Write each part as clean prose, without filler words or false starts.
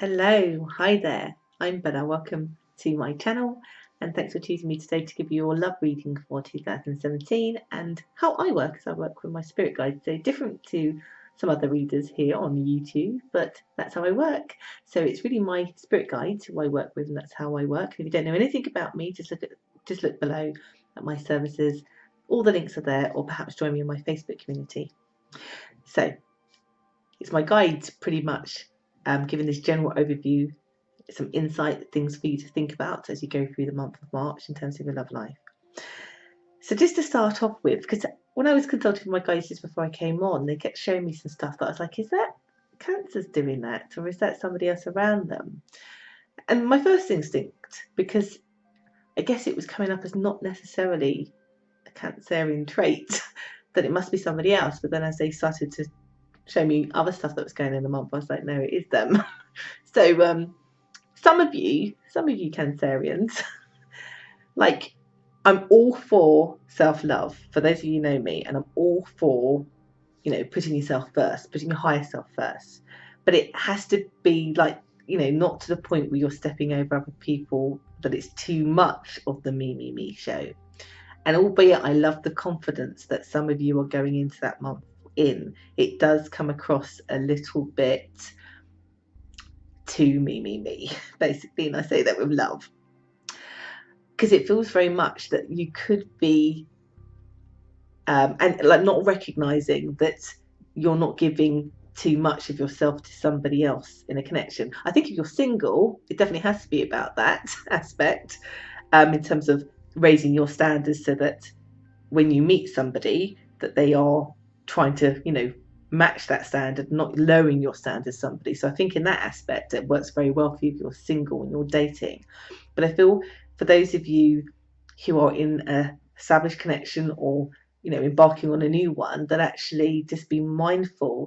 Hello, hi there. I'm Bella. Welcome to my channel, and thanks for choosing me today to give you your love reading for 2017 and how I work as I work with my spirit guides. So different to some other readers here on YouTube, but that's how I work. So it's really my spirit guides who I work with, and that's how I work. And if you don't know anything about me, just look below at my services. All the links are there, or perhaps join me in my Facebook community. So it's my guides pretty much giving this general overview, some insight, things for you to think about as you go through the month of March in terms of your love life. So just to start off with, because when I was consulting with my guides just before I came on, they kept showing me some stuff that I was like, is that Cancer's doing that, or is that somebody else around them? And my first instinct, because I guess it was coming up as not necessarily a Cancerian trait, that it must be somebody else. But then as they started to show me other stuff that was going on in the month, I was like, no, it is them. So some of you Cancerians, like, I'm all for self-love, for those of you who know me, and I'm all for, putting yourself first, putting your higher self first. But it has to be like, not to the point where you're stepping over other people, that it's too much of the me show. And albeit I love the confidence that some of you are going into that month in, it does come across a little bit too me, basically, and I say that with love. Because it feels very much that you could be and like not recognizing that you're not giving too much of yourself to somebody else in a connection. I think if you're single, it definitely has to be about that aspect, in terms of raising your standards so that when you meet somebody, that they are trying to, match that standard, not lowering your standards somebody. So I think in that aspect, it works very well for you if you're single and you're dating. But I feel for those of you who are in a established connection, or embarking on a new one, that actually just be mindful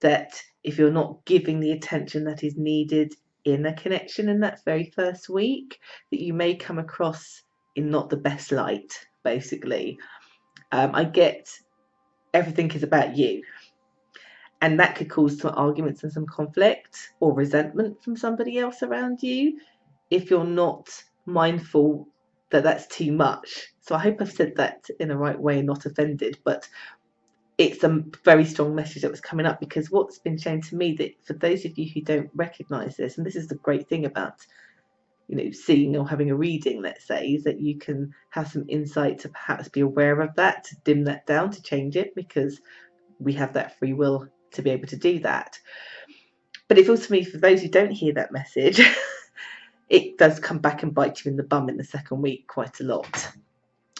that if you're not giving the attention that is needed in a connection in that very first week, that you may come across in not the best light, basically. I get everything is about you, and that could cause some arguments and some conflict or resentment from somebody else around you if you're not mindful that that's too much. So I hope I've said that in the right way and not offended, but it's a very strong message that was coming up, because what's been shown to me, that for those of you who don't recognize this, and this is the great thing about seeing or having a reading, let's say, is that you can have some insight to perhaps be aware of that, to dim that down, to change it, because we have that free will to be able to do that. But it feels to me, for those who don't hear that message, it does come back and bite you in the bum in the second week quite a lot,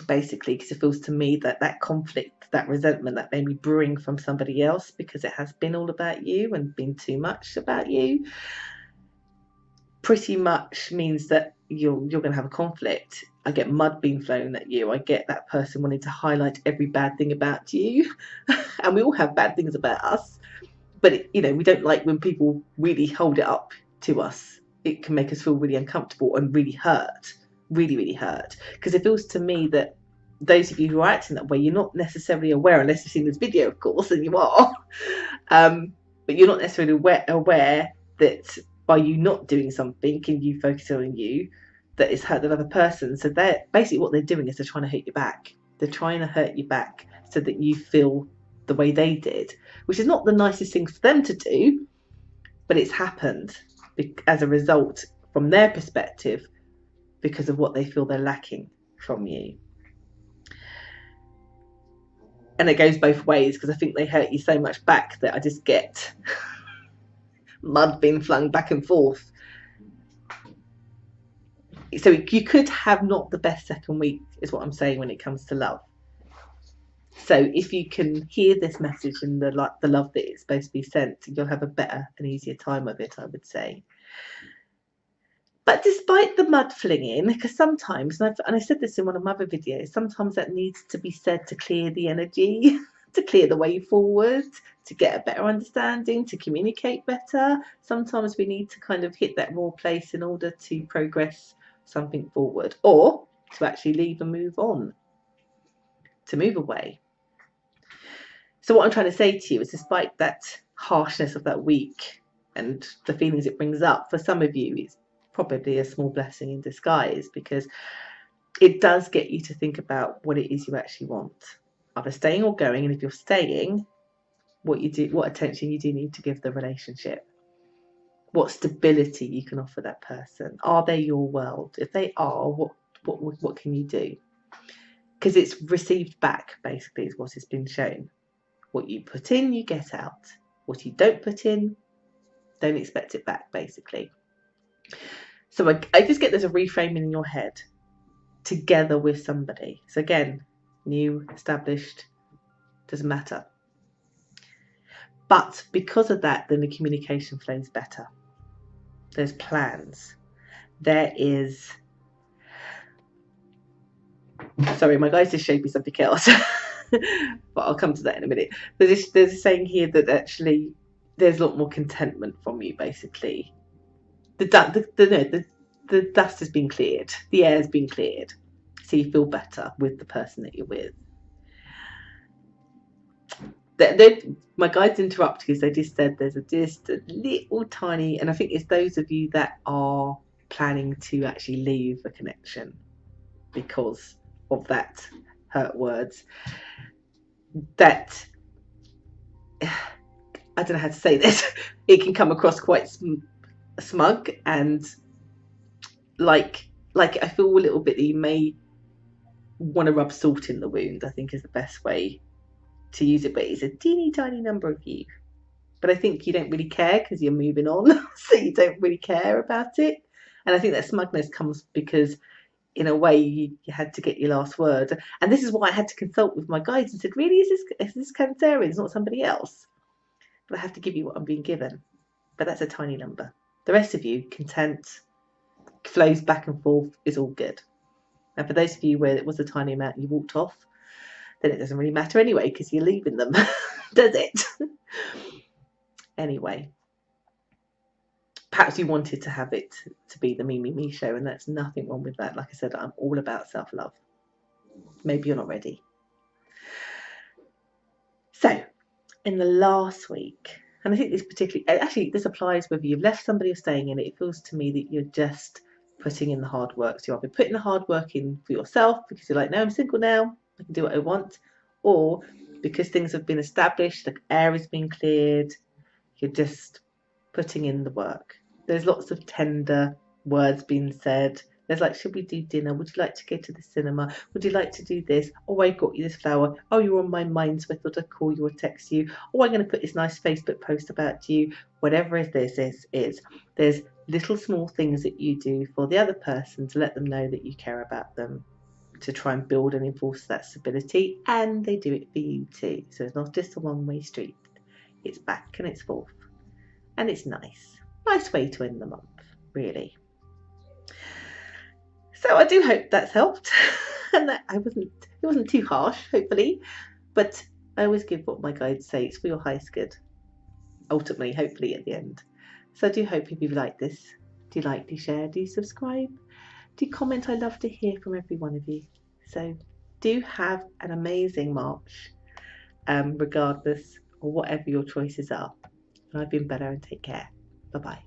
basically, because it feels to me that that conflict, that resentment that may be brewing from somebody else, because it has been all about you and been too much about you, pretty much means that you're going to have a conflict. I get mud being thrown at you. I get that person wanting to highlight every bad thing about you. And we all have bad things about us, but we don't like when people really hold it up to us. It can make us feel really uncomfortable and really hurt, really hurt, because it feels to me that those of you who are acting that way, you're not necessarily aware, unless you've seen this video, of course, and you are, but you're not necessarily aware that by you not doing something and you focusing on you, that it's hurt another person. So they're basically, what they're doing is they're trying to hurt you back. They're trying to hurt you back so that you feel the way they did, which is not the nicest thing for them to do, but it's happened as a result from their perspective, because of what they feel they're lacking from you. And it goes both ways, because I think they hurt you so much back that I just get mud being flung back and forth. So you could have not the best second week, is what I'm saying, when it comes to love. So if you can hear this message and the love that it's supposed to be sent, you'll have a better and easier time of it, I would say. But despite the mud flinging, because sometimes, and I said this in one of my other videos, sometimes that needs to be said to clear the energy, to clear the way forward, to get a better understanding, to communicate better. Sometimes we need to kind of hit that raw place in order to progress something forward, or to actually leave and move on, to move away. So what I'm trying to say to you is, despite that harshness of that week, and the feelings it brings up, for some of you it's probably a small blessing in disguise, because it does get you to think about what it is you actually want, either staying or going, and if you're staying, what attention you do need to give the relationship, what stability you can offer that person. Are they your world? If they are, what can you do? Because it's received back, basically, is what has been shown. What you put in, you get out. What you don't put in, don't expect it back, basically. So I just get there's a reframing in your head together with somebody. So again, new, established, doesn't matter. But because of that, then the communication flows better. There's plans. There is... Sorry, my guys just showed me something else. But I'll come to that in a minute. There's a saying here that actually there's a lot more contentment from you, basically. The dust has been cleared. The air has been cleared. So you feel better with the person that you're with. My guides interrupt because they just said there's just a little tiny, and I think it's those of you that are planning to actually leave a connection because of that hurt words, that I don't know how to say this, it can come across quite smug and like I feel a little bit that you may want to rub salt in the wound, I think is the best way to use it. But it's a teeny tiny number of you, but I think you don't really care because you're moving on. So you don't really care about it, and I think that smugness comes because in a way you had to get your last word. And this is why I had to consult with my guides and said, really, is this Cancerians, not somebody else? But I have to give you what I'm being given. But that's a tiny number. The rest of you, content, flows back and forth, is all good. And for those of you where it was a tiny amount and you walked off, then it doesn't really matter anyway because you're leaving them, does it? Anyway, perhaps you wanted to have it to be the me show, and that's nothing wrong with that. Like I said, I'm all about self-love. Maybe you're not ready. So, in the last week, and I think this particularly, actually this applies whether you've left somebody or staying in it, it feels to me that you're just putting in the hard work. So you're either putting the hard work in for yourself because you're like, no, I'm single now, I can do what I want, or because things have been established, the air has been cleared, you're just putting in the work. There's lots of tender words being said. There's like, should we do dinner? Would you like to go to the cinema? Would you like to do this? Oh, I got you this flower. Oh, you're on my mind, so I thought I'd call you or text you. Oh, I'm going to put this nice Facebook post about you. Whatever this is. There's little small things that you do for the other person to let them know that you care about them, to try and build and enforce that stability, and they do it for you too. So it's not just a one-way street. It's back and it's forth. And it's nice way to end the month, really. So I do hope that's helped, and that it wasn't too harsh, hopefully. But I always give what my guides say, it's for your highest good, ultimately, hopefully at the end. So I do hope if you like this, do like, do share, do subscribe, do comment. I love to hear from every one of you. So do have an amazing March, regardless of whatever your choices are. And I've been better, and take care. Bye-bye.